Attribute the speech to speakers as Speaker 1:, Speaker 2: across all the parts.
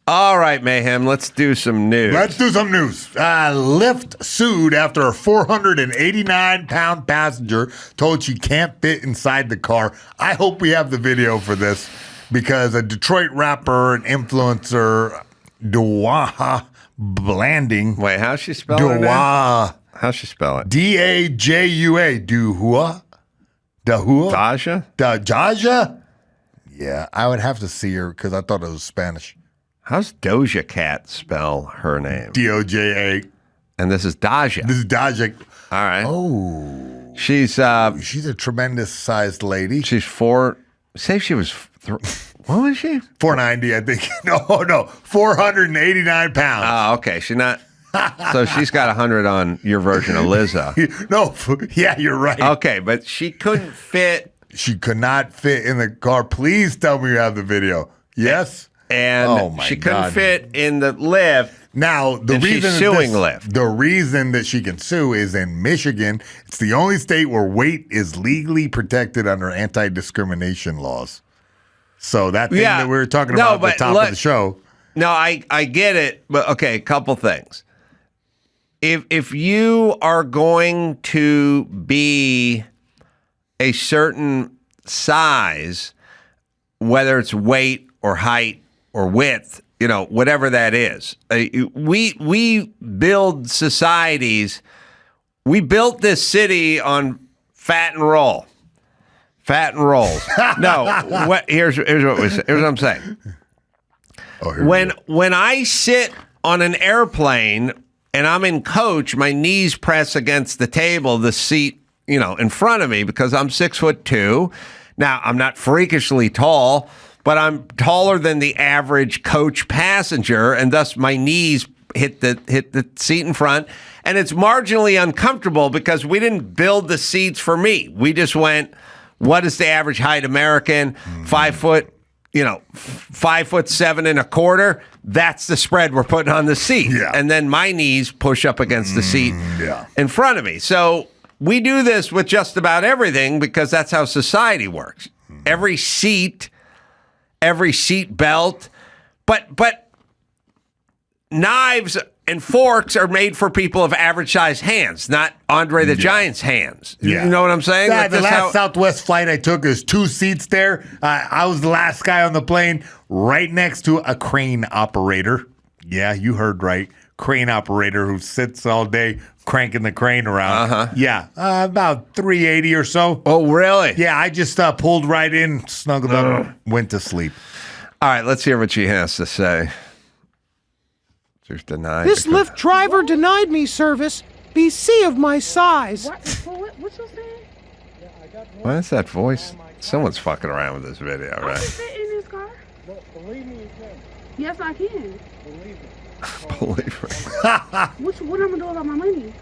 Speaker 1: All right, Mayhem, let's do some news.
Speaker 2: Lyft sued after a 489-pound passenger told she can't fit inside the car. I hope we have the video for this because a Detroit rapper and influencer, Dua Blanding.
Speaker 1: Wait, how's she spell it? How's she spell it?
Speaker 2: Dajua. Dahua? Daja? Yeah, I would have to see her because I thought it was Spanish.
Speaker 1: How's Doja Cat spell her name?
Speaker 2: Doja.
Speaker 1: And this is Daja.
Speaker 2: This is Daja.
Speaker 1: All right.
Speaker 2: Oh.
Speaker 1: She's
Speaker 2: a tremendous sized lady.
Speaker 1: She's say she was, what was she?
Speaker 2: 490, I think. No, 489 pounds.
Speaker 1: Oh, okay. She's not, so she's got 100 on your version of Lizzo.
Speaker 2: No, yeah, you're right.
Speaker 1: Okay, but she couldn't fit.
Speaker 2: She could not fit in the car. Please tell me you have the video. Yes?
Speaker 1: And she couldn't fit in the Lyft.
Speaker 2: Now, the reason
Speaker 1: she's suing Lyft.
Speaker 2: The reason that she can sue is in Michigan. It's the only state where weight is legally protected under anti-discrimination laws. So that thing that we were talking about at the top of the show.
Speaker 1: No, I get it, but okay, a couple things. If you are going to be a certain size, whether it's weight or height or width, whatever that is. We build societies. We built this city on fat and roll. Fat and rolls. No, here's what I'm saying. When I sit on an airplane and I'm in coach, my knees press against the table, the seat, in front of me because I'm 6'2". Now, I'm not freakishly tall, but I'm taller than the average coach passenger, and thus my knees hit the seat in front. And it's marginally uncomfortable because we didn't build the seats for me. We just went, what is the average height American? 5 foot, 5'7.25". That's the spread we're putting on the seat.
Speaker 2: Yeah.
Speaker 1: And then my knees push up against the seat in front of me. So we do this with just about everything because that's how society works. Every seat belt, but knives and forks are made for people of average sized hands, not Andre the Giant's hands. You know what I'm saying?
Speaker 2: Yeah, the last Southwest flight I took, there's 2 seats there. I was the last guy on the plane right next to a crane operator. Yeah, you heard right. Crane operator who sits all day cranking the crane around.
Speaker 1: Uh-huh.
Speaker 2: Yeah, about 380 or so.
Speaker 1: Oh, really?
Speaker 2: Yeah, I just pulled right in, snuggled up, went to sleep.
Speaker 1: All right, let's hear what she has to say. She's denied.
Speaker 3: This Lyft driver denied me service. BC of my size.
Speaker 4: What you saying?
Speaker 1: Why is that voice? Someone's fucking around with this video,
Speaker 4: I
Speaker 1: right?
Speaker 4: can fit in this car.
Speaker 3: Believe me, you can.
Speaker 4: Yes, I can.
Speaker 3: Believe me.
Speaker 1: Believe me.
Speaker 4: What I'm gonna do about my money?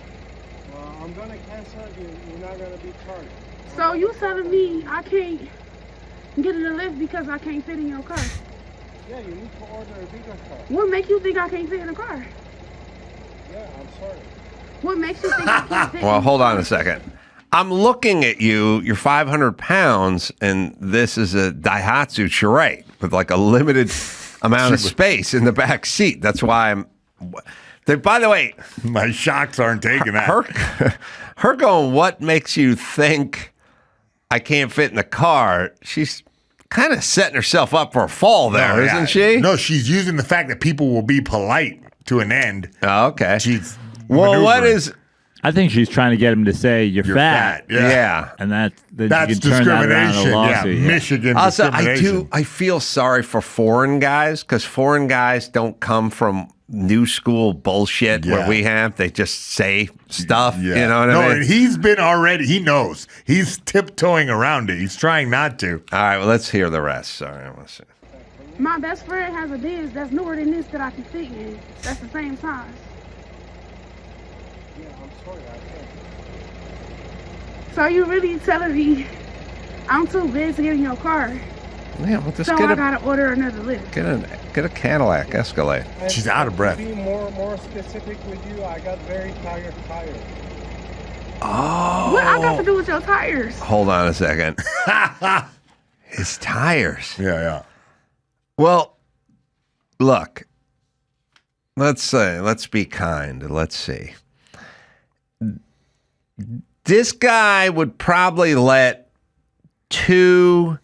Speaker 3: I'm gonna cancel you. You're not gonna be charged.
Speaker 4: So you telling me I can't get in the Lyft because I can't fit in your car?
Speaker 3: Yeah, you need to order a bigger car.
Speaker 4: What makes you think I can't fit in the car?
Speaker 3: Yeah, I'm sorry.
Speaker 4: What makes you think I can't fit?
Speaker 1: Well, hold on a second. I'm looking at you. You're 500 pounds, and this is a Daihatsu Charade with like a limited amount of space in the back seat. That's why I'm. By the way,
Speaker 2: my shocks aren't taking that.
Speaker 1: Her going, what makes you think I can't fit in the car? She's kind of setting herself up for a fall there, isn't she?
Speaker 2: No, she's using the fact that people will be polite to an end.
Speaker 1: Oh, okay.
Speaker 2: She's
Speaker 1: what is?
Speaker 5: I think she's trying to get him to say you're fat.
Speaker 1: Yeah.
Speaker 5: And that's
Speaker 2: discrimination.
Speaker 5: That in a lawsuit,
Speaker 2: Michigan
Speaker 1: also,
Speaker 2: discrimination.
Speaker 1: I feel sorry for foreign guys because foreign guys don't come from new school bullshit where we have. They just say stuff. You know what I mean?
Speaker 2: And he's been already. He knows. He's tiptoeing around it. He's trying not to.
Speaker 1: All right. Well, let's hear the rest. Sorry, I want to see.
Speaker 4: My best friend has a Benz that's newer than this that I can fit in. That's the same size.
Speaker 3: Yeah, I'm sorry, I can't.
Speaker 4: So you really telling me I'm too big to get in your car?
Speaker 1: Yeah, well, just
Speaker 4: So I gotta order another Lyft.
Speaker 1: Get a Cadillac Escalade.
Speaker 2: She's out of breath.
Speaker 3: To be more specific with you, I got very tired tires.
Speaker 1: Oh.
Speaker 4: What I got to do with your tires?
Speaker 1: Hold on a second. His tires.
Speaker 2: Yeah.
Speaker 1: Well, look, let's be kind. Let's see. This guy would probably let two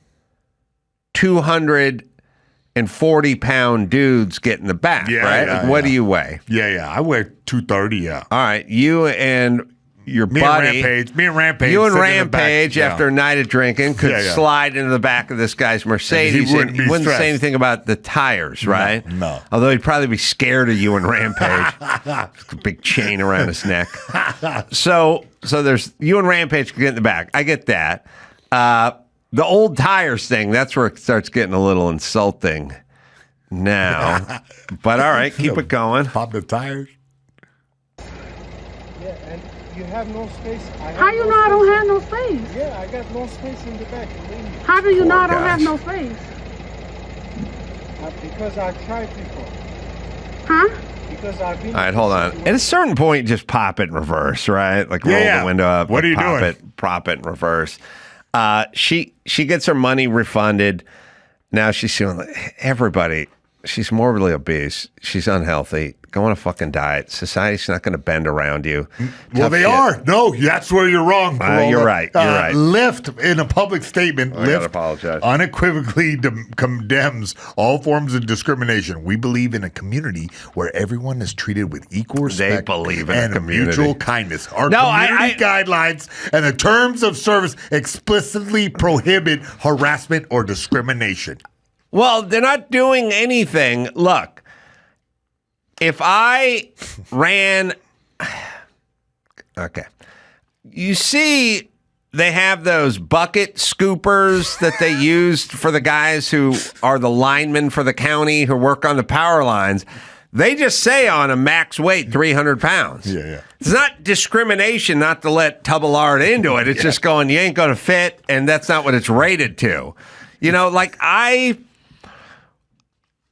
Speaker 1: 240-pound dudes get in the back, right?
Speaker 2: Yeah,
Speaker 1: what do you weigh?
Speaker 2: Yeah. I weigh 230, yeah.
Speaker 1: All right. You and your buddy.
Speaker 2: Me and Rampage.
Speaker 1: You and Rampage, after a night of drinking, could slide into the back of this guy's Mercedes.
Speaker 2: He wouldn't
Speaker 1: say anything about the tires, right?
Speaker 2: No.
Speaker 1: Although he'd probably be scared of you and Rampage. A big chain around his neck. So there's you and Rampage could get in the back. I get that. The old tires thing, that's where it starts getting a little insulting now. But all right, keep it going.
Speaker 2: Pop the tires.
Speaker 3: Yeah, and you have no space.
Speaker 4: How you know I don't have no space?
Speaker 3: Yeah, I got no space in the back. Believe me.
Speaker 4: How do you know I don't have no space?
Speaker 3: Because I tried before.
Speaker 4: Huh?
Speaker 3: Because I've been.
Speaker 1: All right, hold on. At a certain point, just pop it in reverse, right? Like roll the window up.
Speaker 2: What are you doing?
Speaker 1: Prop it in reverse. She gets her money refunded. Now she's suing everybody. She's morbidly obese. She's unhealthy. Go on a fucking diet. Society's not going to bend around you.
Speaker 2: Well, they are. No, that's where you're wrong.
Speaker 1: You're right. You're right.
Speaker 2: Lyft, in a public statement, Lyft
Speaker 1: apologize.
Speaker 2: Unequivocally condemns all forms of discrimination. We believe in a community where everyone is treated with equal respect and mutual kindness. Our community guidelines and the terms of service explicitly prohibit harassment or discrimination.
Speaker 1: Well, they're not doing anything. Look. If I ran, okay, you see, they have those bucket scoopers that they used for the guys who are the linemen for the county who work on the power lines. They just say on a max weight 300 pounds.
Speaker 2: Yeah.
Speaker 1: It's not discrimination not to let Tubalard into it. It's just going, you ain't going to fit, and that's not what it's rated to. You know, like I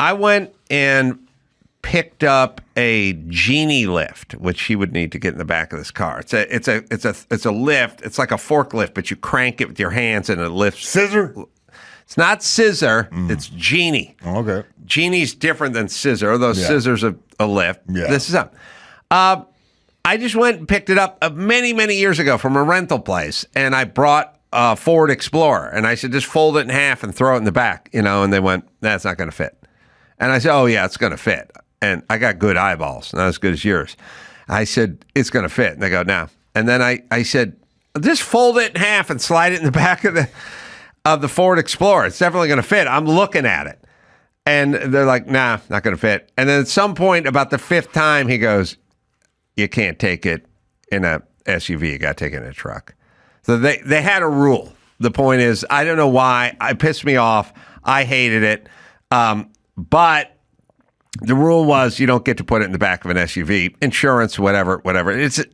Speaker 1: went and picked up a genie lift, which she would need to get in the back of this car. It's a lift. It's like a forklift, but you crank it with your hands and it lifts.
Speaker 2: Scissor?
Speaker 1: It's not scissor. It's genie.
Speaker 2: Okay.
Speaker 1: Genie's different than scissor. Although scissors a lift.
Speaker 2: Yeah.
Speaker 1: This is up. I just went and picked it up many, many years ago from a rental place, and I brought a Ford Explorer, and I said, just fold it in half and throw it in the back, and they went, that's not going to fit. And I said, oh yeah, it's going to fit. And I got good eyeballs, not as good as yours. I said, it's going to fit. And they go, no. And then I said, just fold it in half and slide it in the back of the Ford Explorer. It's definitely going to fit. I'm looking at it. And they're like, nah, not going to fit. And then at some point, about the fifth time, he goes, you can't take it in a SUV. You got to take it in a truck. So they had a rule. The point is, I don't know why. It pissed me off. I hated it. But the rule was you don't get to put it in the back of an SUV, insurance, whatever.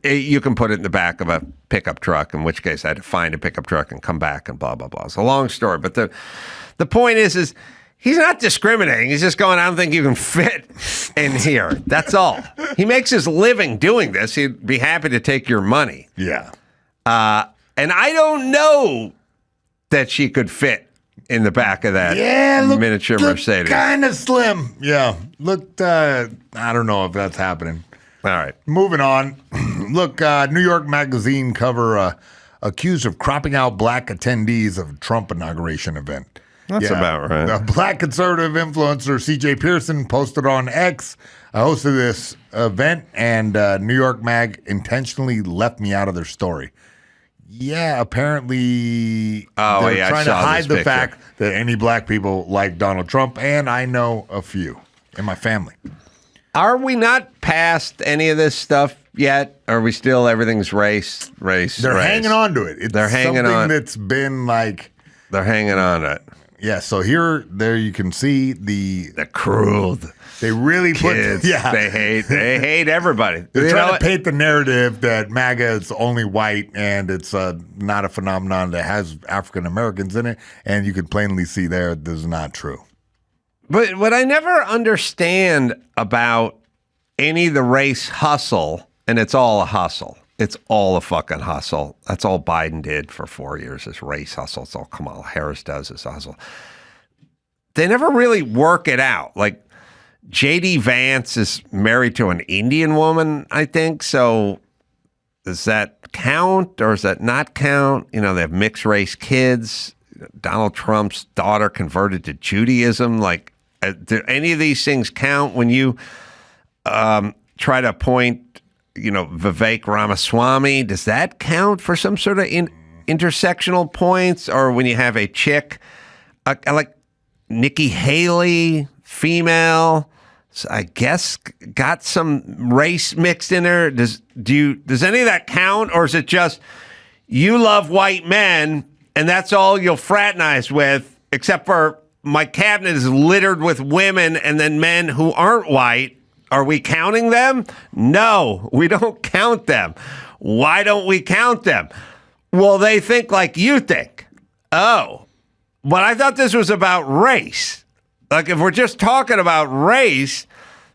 Speaker 1: You can put it in the back of a pickup truck, in which case I had to find a pickup truck and come back and blah, blah, blah. It's a long story. But the point is he's not discriminating. He's just going, I don't think you can fit in here. That's all. He makes his living doing this. He'd be happy to take your money.
Speaker 2: Yeah.
Speaker 1: And I don't know that she could fit in the back of that miniature Mercedes.
Speaker 2: Kind of slim. Yeah. Looked, I don't know if that's happening.
Speaker 1: All right.
Speaker 2: Moving on. Look, New York Magazine cover accused of cropping out black attendees of Trump inauguration event.
Speaker 1: That's about right.
Speaker 2: The black conservative influencer C.J. Pearson posted on X, I hosted this event, and New York Mag intentionally left me out of their story. Yeah, apparently they're trying to hide the fact that any black people like Donald Trump, and I know a few in my family.
Speaker 1: Are we not past any of this stuff yet? Are we still, everything's race?
Speaker 2: They're hanging on to it.
Speaker 1: They're hanging
Speaker 2: something that's been like...
Speaker 1: They're hanging on to it.
Speaker 2: Yeah, so there you can see the
Speaker 1: cruel...
Speaker 2: They really
Speaker 1: kids, they hate everybody.
Speaker 2: They're trying to paint the narrative that MAGA is only white and it's not a phenomenon that has African Americans in it, and you can plainly see this is not true.
Speaker 1: But what I never understand about any of the race hustle, and it's all a hustle. It's all a fucking hustle. That's all Biden did for 4 years, is race hustle. It's all Kamala Harris does is hustle. They never really work it out. Like, J.D. Vance is married to an Indian woman, I think. So does that count or does that not count? You know, they have mixed race kids. Donald Trump's daughter converted to Judaism. Like, do any of these things count when you try to appoint, Vivek Ramaswamy? Does that count for some sort of intersectional points? Or when you have a chick like Nikki Haley, female, I guess got some race mixed in there. Does any of that count, or is it just you love white men and that's all you'll fraternize with? Except for my cabinet is littered with women and then men who aren't white. Are we counting them? No, we don't count them. Why don't we count them? Well, they think like you think. Oh, but I thought this was about race. Like, if we're just talking about race,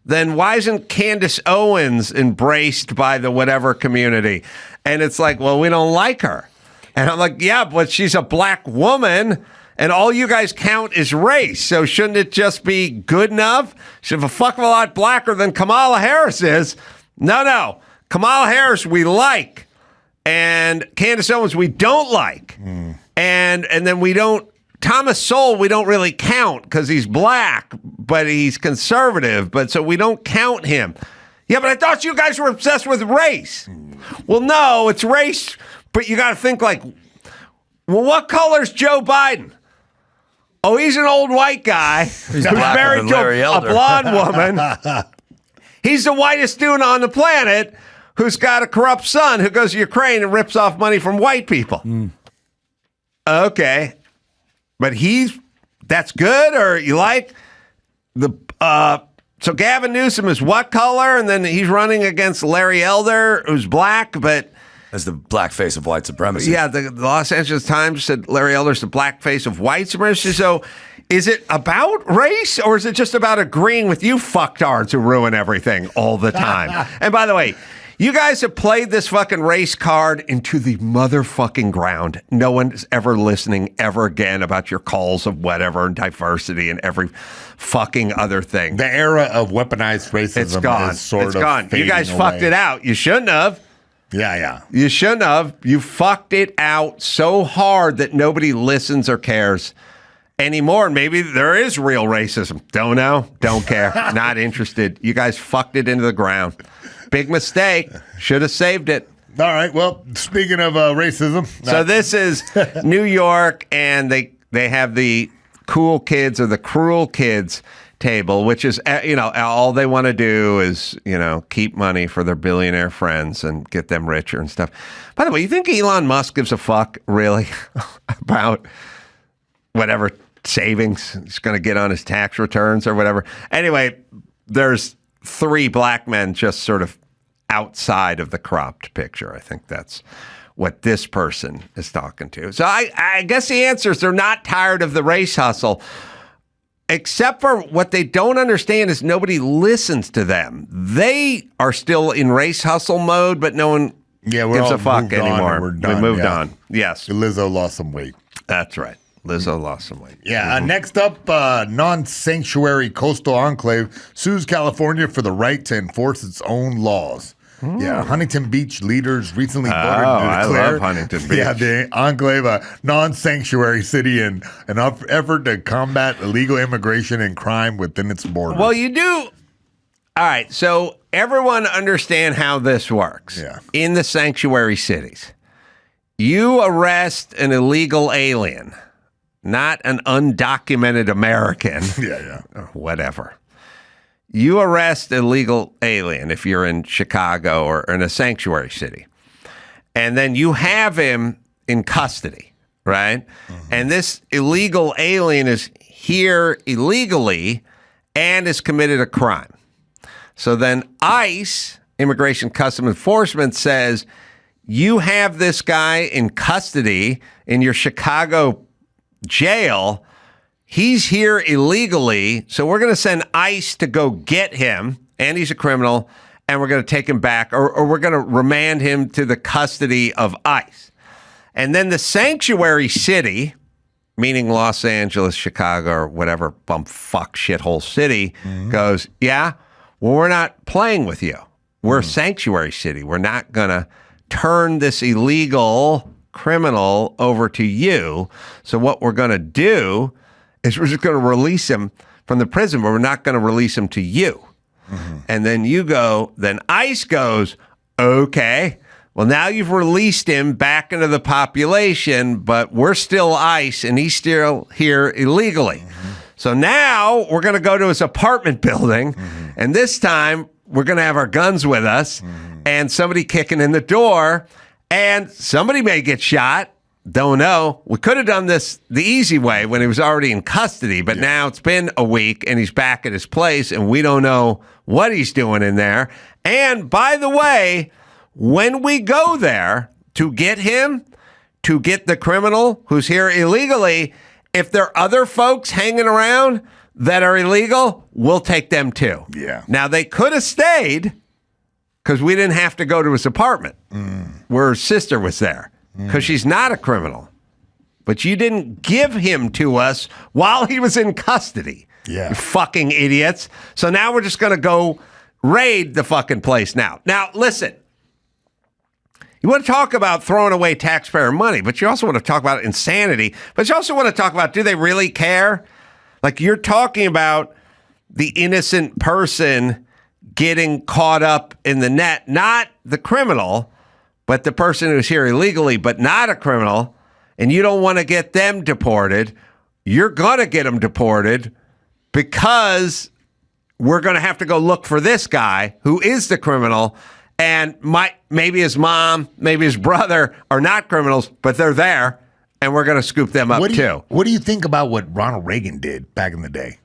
Speaker 1: then why isn't Candace Owens embraced by the whatever community? And it's like, well, we don't like her. And I'm like, yeah, but she's a black woman, and all you guys count is race. So shouldn't it just be good enough? She's a fuck of a lot blacker than Kamala Harris is. No. Kamala Harris we like, and Candace Owens we don't like. And then we don't. Thomas Sowell, we don't really count because he's black, but he's conservative. But so we don't count him. Yeah, but I thought you guys were obsessed with race. Well, no, it's race. But you got to think like, well, what color's Joe Biden? Oh, he's an old white guy who's married to a blonde woman. He's the whitest dude on the planet who's got a corrupt son who goes to Ukraine and rips off money from white people. Okay. But that's good, or you like so Gavin Newsom is what color? And then he's running against Larry Elder, who's black, but
Speaker 6: as the black face of white supremacy.
Speaker 1: Yeah, the Los Angeles Times said Larry Elder's the black face of white supremacy. So is it about race, or is it just about agreeing with you fucktards who ruin everything all the time? And by the way, you guys have played this fucking race card into the motherfucking ground. No one's ever listening ever again about your calls of whatever and diversity and every fucking other thing.
Speaker 2: The era of weaponized racism
Speaker 1: it's gone.
Speaker 2: is sort
Speaker 1: it's
Speaker 2: of
Speaker 1: gone. You guys
Speaker 2: away.
Speaker 1: fucked it out. You shouldn't have.
Speaker 2: Yeah.
Speaker 1: You shouldn't have. You fucked it out so hard that nobody listens or cares anymore. And maybe there is real racism. Don't know. Don't care. Not interested. You guys fucked it into the ground. Big mistake. Should have saved it.
Speaker 2: All right. Well, speaking of racism.
Speaker 1: So this is New York, and they have the cool kids or the cruel kids table, which is, all they want to do is, keep money for their billionaire friends and get them richer and stuff. By the way, you think Elon Musk gives a fuck, really, about whatever savings he's going to get on his tax returns or whatever? Anyway, there's 3 black men just sort of outside of the cropped picture. I think that's what this person is talking to. So I guess the answer is they're not tired of the race hustle, except for what they don't understand is nobody listens to them. They are still in race hustle mode, but no one gives a fuck anymore. We moved on. Yes.
Speaker 2: Lizzo lost some weight.
Speaker 1: That's right. Lizzo lost some weight.
Speaker 2: Yeah. Next up, non-sanctuary coastal enclave sues California for the right to enforce its own laws. Yeah, Huntington Beach leaders recently voted to declare
Speaker 1: I love Huntington Beach.
Speaker 2: Yeah, the enclave a non-sanctuary city in an effort to combat illegal immigration and crime within its borders.
Speaker 1: Well, you do. All right, so everyone understand how this works.
Speaker 2: Yeah.
Speaker 1: In the sanctuary cities, you arrest an illegal alien, not an undocumented American. Or whatever. You arrest a legal alien if you're in Chicago or in a sanctuary city. And then you have him in custody, right? And this illegal alien is here illegally and has committed a crime. So then ICE, Immigration Customs Enforcement, says, you have this guy in custody in your Chicago jail. He's here illegally, so we're going to send ICE to go get him, and he's a criminal, and we're going to take him back, or we're going to remand him to the custody of ICE. And then the sanctuary city meaning Los Angeles, Chicago, or whatever bumfuck shithole city, goes, yeah, well, we're not playing with you. We're a sanctuary city. We're not going to turn this illegal criminal over to you. So what we're going to do is we're just going to release him from the prison, but we're not going to release him to you. And then you go, then ICE goes, okay, well, now you've released him back into the population, but we're still ICE and he's still here illegally. So now we're going to go to his apartment building, and this time we're going to have our guns with us and somebody kicking in the door, and somebody may get shot. Don't know. We could have done this the easy way when he was already in custody, but now it's been a week and he's back at his place and we don't know what he's doing in there. And by the way, when we go there to get him, to get the criminal who's here illegally, if there are other folks hanging around that are illegal, we'll take them too.
Speaker 2: Yeah.
Speaker 1: Now, they could have stayed because we didn't have to go to his apartment where his sister was there because she's not a criminal. But you didn't give him to us while he was in custody.
Speaker 2: Yeah.
Speaker 1: You fucking idiots. So now we're just going to go raid the fucking place now. Now, listen. You want to talk about throwing away taxpayer money, but you also want to talk about insanity, but you also want to talk about, do they really care? Like, you're talking about the innocent person getting caught up in the net, not the criminal, but the person who's here illegally, but not a criminal, and you don't want to get them deported. You're going to get them deported because we're going to have to go look for this guy who is the criminal. And maybe his mom, maybe his brother are not criminals, but they're there, and we're going to scoop them up too.
Speaker 2: What do you think about what Ronald Reagan did back in the day?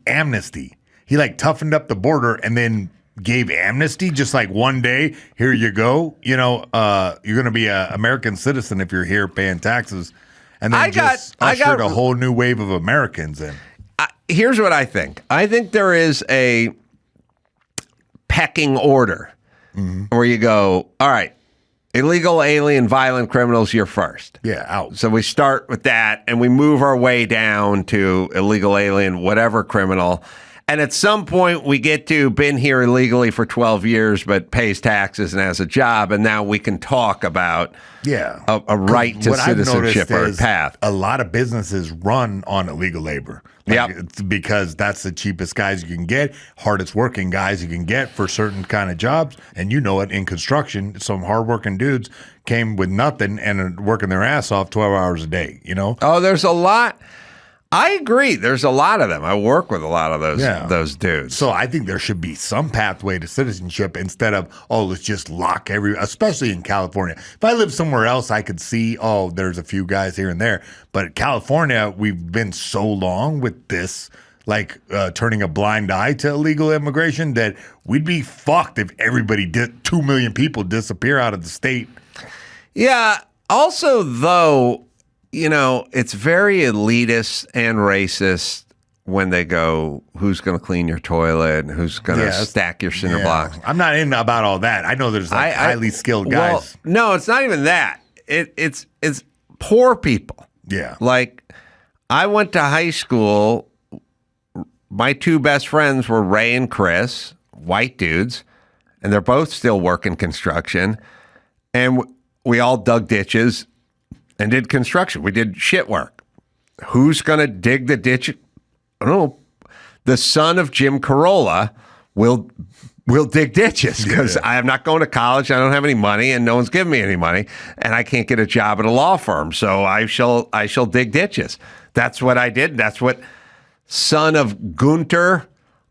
Speaker 2: Amnesty. He toughened up the border and then gave amnesty just like one day. Here you go. You know, you're going to be an American citizen if you're here paying taxes. And then ushered a whole new wave of Americans in.
Speaker 1: Here's what I think. I think there is a pecking order. Where you go, all right, illegal, alien, violent criminals, you're first.
Speaker 2: Yeah, out.
Speaker 1: So we start with that, and we move our way down to illegal, alien, whatever criminal. And at some point, we get to been here illegally for 12 years, but pays taxes and has a job, and now we can talk about a right to citizenship or a path.
Speaker 2: A lot of businesses run on illegal labor. It's because that's the cheapest guys you can get, hardest working guys you can get for certain kind of jobs. And you know it, in construction, some hardworking dudes came with nothing and are working their ass off 12 hours a day, you know?
Speaker 1: Oh, there's a lot. I agree. There's a lot of them. I work with a lot of those dudes.
Speaker 2: So I think there should be some pathway to citizenship instead of, let's just lock especially in California. If I lived somewhere else, I could see, there's a few guys here and there. But California, we've been so long with this, turning a blind eye to illegal immigration, that we'd be fucked if 2 million people disappear out of the state.
Speaker 1: Yeah. Also, though, you know, it's very elitist and racist when they go, who's going to clean your toilet and who's going to stack your cinder blocks.
Speaker 2: I'm not in about all that. I know there's highly skilled guys.
Speaker 1: Well, no, it's not even that. It's poor people.
Speaker 2: Yeah.
Speaker 1: Like, I went to high school. My two best friends were Ray and Chris, white dudes, and they're both still working construction. And we all dug ditches and did construction. We did shit work. Who's going to dig the ditch? I don't know. The son of Jim Carolla will dig ditches because I am not going to college. I don't have any money, and no one's giving me any money, and I can't get a job at a law firm. So I shall dig ditches. That's what I did. That's what son of Gunter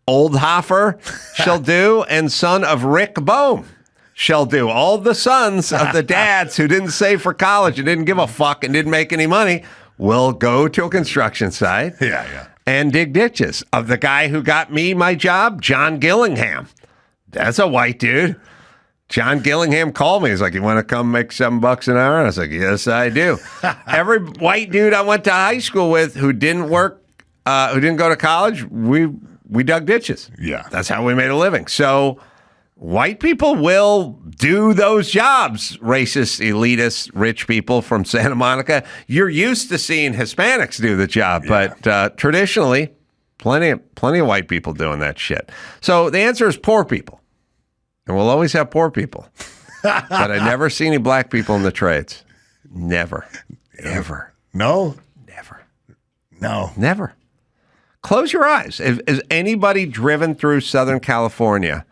Speaker 1: Oldhofer shall do, and son of Rick Bohm shall do. All the sons of the dads who didn't save for college and didn't give a fuck and didn't make any money will go to a construction site and dig ditches. Of the guy who got me my job, John Gillingham. That's a white dude. John Gillingham called me. He's like, you want to come make $7 an hour? And I was like, yes, I do. Every white dude I went to high school with who didn't work, who didn't go to college, we dug ditches.
Speaker 2: Yeah.
Speaker 1: That's how we made a living. So White people will do those jobs. Racist, elitist, rich people from Santa Monica. You're used to seeing Hispanics do the job, but traditionally, plenty of white people doing that shit. So the answer is poor people, and we'll always have poor people. But I never see any black people in the trades. Never, ever.
Speaker 2: No,
Speaker 1: never,
Speaker 2: no,
Speaker 1: never. Close your eyes. Has anybody driven through Southern California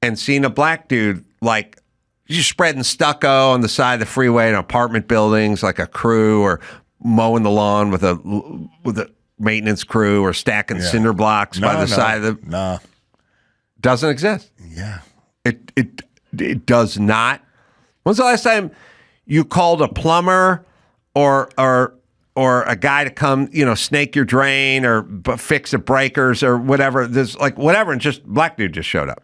Speaker 1: and seen a black dude like just spreading stucco on the side of the freeway in apartment buildings, like a crew, or mowing the lawn with a maintenance crew, or stacking cinder blocks by the side of the?
Speaker 2: No,
Speaker 1: doesn't exist.
Speaker 2: Yeah,
Speaker 1: it does not. When's the last time you called a plumber or a guy to come, snake your drain or fix the breakers or whatever? There's whatever, and just black dude just showed up.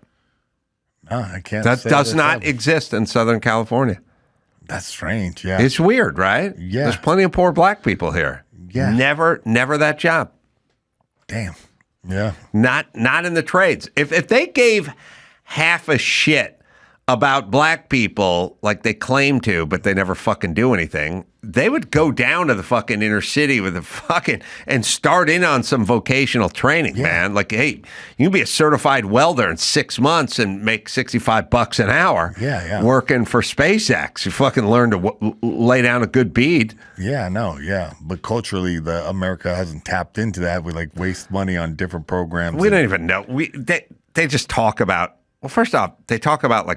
Speaker 2: No, I can't.
Speaker 1: That does not exist in Southern California.
Speaker 2: That's strange. Yeah,
Speaker 1: it's weird, right?
Speaker 2: Yeah,
Speaker 1: there's plenty of poor black people here.
Speaker 2: Yeah,
Speaker 1: never that job.
Speaker 2: Damn. Yeah,
Speaker 1: not in the trades. If they gave half a shit about black people like they claim to, but they never fucking do anything, they would go down to the fucking inner city with and start in on some vocational training, man. Like, hey, you can be a certified welder in 6 months and make $65 an hour. Working for SpaceX. You fucking learn to lay down a good bead.
Speaker 2: Yeah, no, yeah. But culturally, America hasn't tapped into that. We waste money on different programs.
Speaker 1: We don't even know. They just talk about, well, first off, they talk about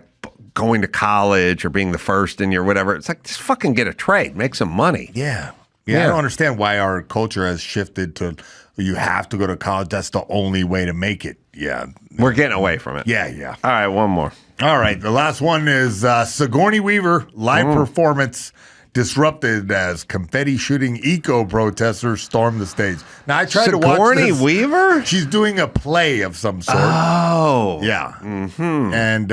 Speaker 1: going to college or being the first in your whatever. It's like, just fucking get a trade, make some money.
Speaker 2: Yeah. I don't understand why our culture has shifted to you have to go to college. That's the only way to make it. Yeah.
Speaker 1: We're getting away from it.
Speaker 2: Yeah.
Speaker 1: All right, one more.
Speaker 2: All right, the last one is Sigourney Weaver live performance disrupted as confetti shooting eco protesters stormed the stage. Now I tried to watch
Speaker 1: Sigourney
Speaker 2: this.
Speaker 1: Weaver?
Speaker 2: She's doing a play of some sort.
Speaker 1: Oh,
Speaker 2: yeah. Mm-hmm. And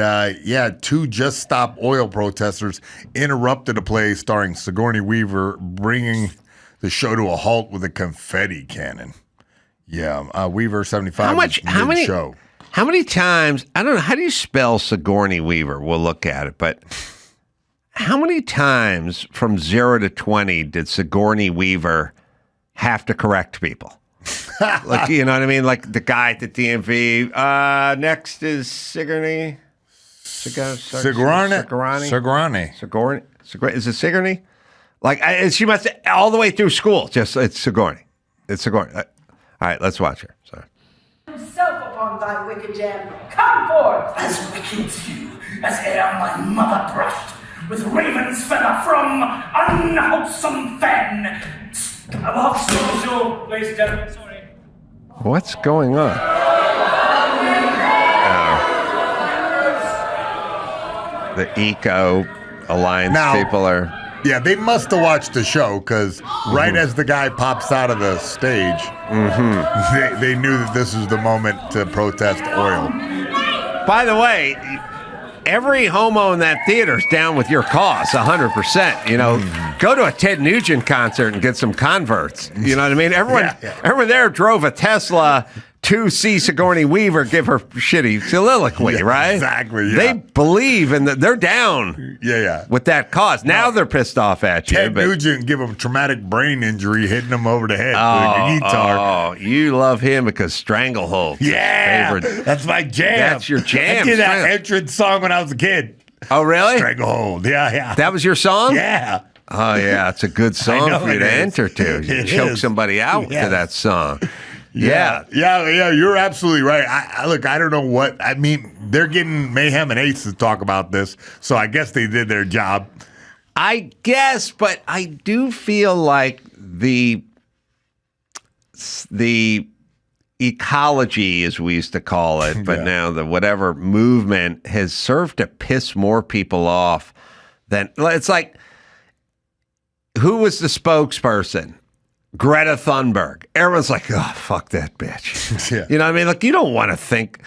Speaker 2: two Just Stop Oil protesters interrupted a play starring Sigourney Weaver, bringing the show to a halt with a confetti cannon. Yeah, Weaver 75.
Speaker 1: How many times? I don't know. How do you spell Sigourney Weaver? We'll look at it, but. How many times from 0 to 20 did Sigourney Weaver have to correct people? You know what I mean? Like the guy at the DMV. Next is Sigourney.
Speaker 2: Sigourney.
Speaker 1: Is it Sigourney? She must all the way through school. It's Sigourney. It's Sigourney. All right, let's watch her. Sorry.
Speaker 7: Himself upon thy wicked jam. Come forth! As wicked you, as ere my mother brushed with raven's feather from unwholesome fen. Show, ladies and gentlemen, sorry.
Speaker 1: What's going on? The Eco Alliance people are...
Speaker 2: Yeah, they must have watched the show because right as the guy pops out of the stage, they knew that this was the moment to protest oil.
Speaker 1: By the way... Every homo in that theater is down with your cause, 100%. Go to a Ted Nugent concert and get some converts. You know what I mean? Everyone there drove a Tesla to see Sigourney Weaver give her shitty soliloquy, right?
Speaker 2: Exactly. Yeah.
Speaker 1: They believe in that. They're down. With that cause. Now they're pissed off at you.
Speaker 2: Ted Nugent give him a traumatic brain injury, hitting him over the head with a guitar.
Speaker 1: Oh, you love him because Stranglehold.
Speaker 2: Yeah, that's my jam.
Speaker 1: That's your jam.
Speaker 2: I did that entrance song when I was a kid.
Speaker 1: Oh, really?
Speaker 2: Stranglehold. Yeah.
Speaker 1: That was your song?
Speaker 2: Yeah.
Speaker 1: Oh, yeah. It's a good song for you to enter to. You choke somebody out to that song. Yeah.
Speaker 2: You're absolutely right. I don't know what I mean. They're getting Mayhem and Ace to talk about this, so I guess they did their job.
Speaker 1: I guess, but I do feel like the ecology, as we used to call it, but now the whatever movement has served to piss more people off than it's like. Who was the spokesperson? Greta Thunberg. Everyone's like, oh, fuck that bitch. You know what I mean? Like, you don't want to think.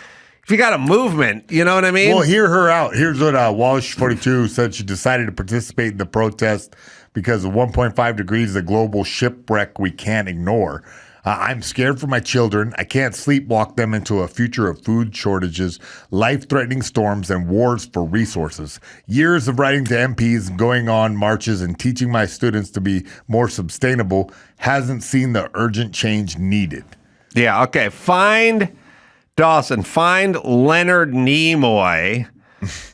Speaker 1: If you got a movement, you know what I mean?
Speaker 2: Well, hear her out. Here's what Walsh 42 said. She decided to participate in the protest because of 1.5 degrees, the global shipwreck we can't ignore. I'm scared for my children. I can't sleepwalk them into a future of food shortages, life-threatening storms, and wars for resources. Years of writing to MPs, going on marches, and teaching my students to be more sustainable hasn't seen the urgent change needed.
Speaker 1: Yeah, okay. Find Leonard Nimoy,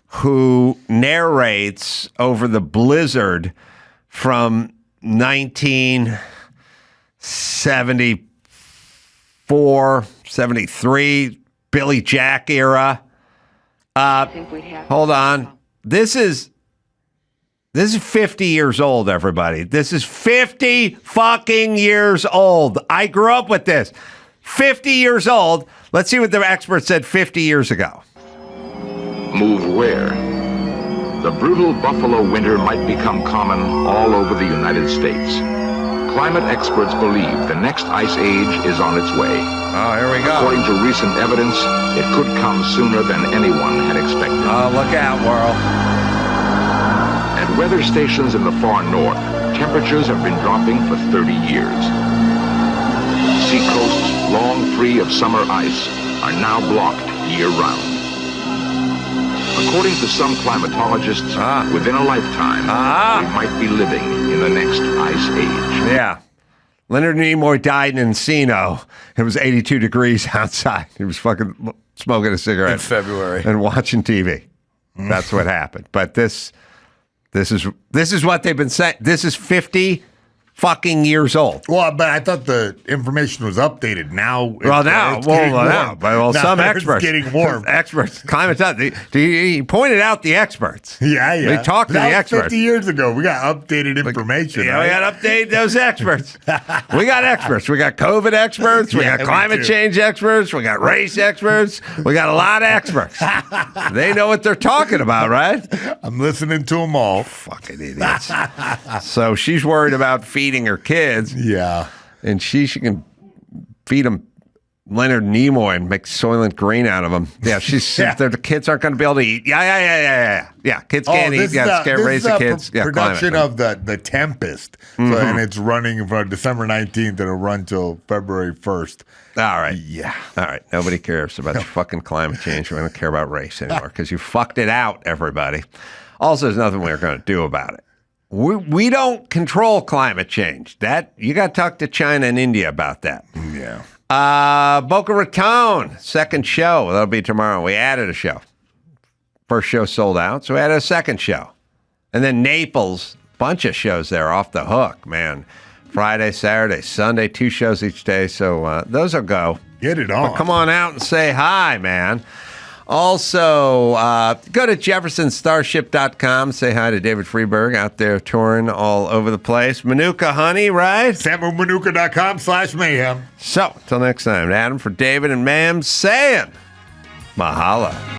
Speaker 1: who narrates over the blizzard from 1974, 73, Billy Jack era. Hold on. This is 50 years old, everybody. This is 50 fucking years old. I grew up with this. 50 years old. Let's see what the expert said 50 years ago.
Speaker 8: Move where? The brutal buffalo winter might become common all over the United States. Climate experts believe the next ice age is on its way.
Speaker 1: Oh, here we go.
Speaker 8: According to recent evidence, it could come sooner than anyone had expected.
Speaker 1: Oh, look out, world.
Speaker 8: At weather stations in the far north, temperatures have been dropping for 30 years. Seacoasts, long free of summer ice, are now blocked year-round. According to some climatologists, within a lifetime, we might be living in the next ice age.
Speaker 1: Yeah. Leonard Nimoy died in Encino. It was 82 degrees outside. He was fucking smoking a cigarette.
Speaker 6: In February.
Speaker 1: And watching TV. That's what happened. But this is what they've been saying. This is 50 fucking years old.
Speaker 2: Well, but I thought the information was updated now.
Speaker 1: Some experts
Speaker 2: it's getting warm.
Speaker 1: Experts, climate. He pointed out the experts.
Speaker 2: Yeah.
Speaker 1: We talked to the experts
Speaker 2: 50 years ago. We got updated information.
Speaker 1: Yeah, right? We got to update those experts. We got experts. We got COVID experts. We got climate change experts. We got race experts. We got a lot of experts. They know what they're talking about, right?
Speaker 2: I'm listening to them all.
Speaker 1: Fucking idiots. So she's worried about feeding her kids.
Speaker 2: Yeah.
Speaker 1: And she can feed them Leonard Nimoy and make Soylent Green out of them. Yeah, the kids aren't going to be able to eat. Yeah. Kids can't eat. Raise the kids.
Speaker 2: Production of the Tempest. So, and it's running from December 19th and it'll run till February 1st.
Speaker 1: All right.
Speaker 2: Yeah.
Speaker 1: All right. Nobody cares about your fucking climate change. We don't care about race anymore because you fucked it out, everybody. Also, there's nothing we're going to do about it. We don't control climate change. That you got to talk to China and India about that.
Speaker 2: Yeah.
Speaker 1: Boca Raton, second show. That'll be tomorrow. We added a show. First show sold out, so we added a second show. And then Naples, bunch of shows there off the hook, man. Friday, Saturday, Sunday, 2 shows each day. So those will go.
Speaker 2: Get it on.
Speaker 1: But come on out and say hi, man. Also, go to jeffersonstarship.com. Say hi to David Freeberg out there touring all over the place. Manuka Honey, right?
Speaker 2: SamuelManuka.com/mayhem.
Speaker 1: So, till next time, Adam for David and Mayhem saying mahalo.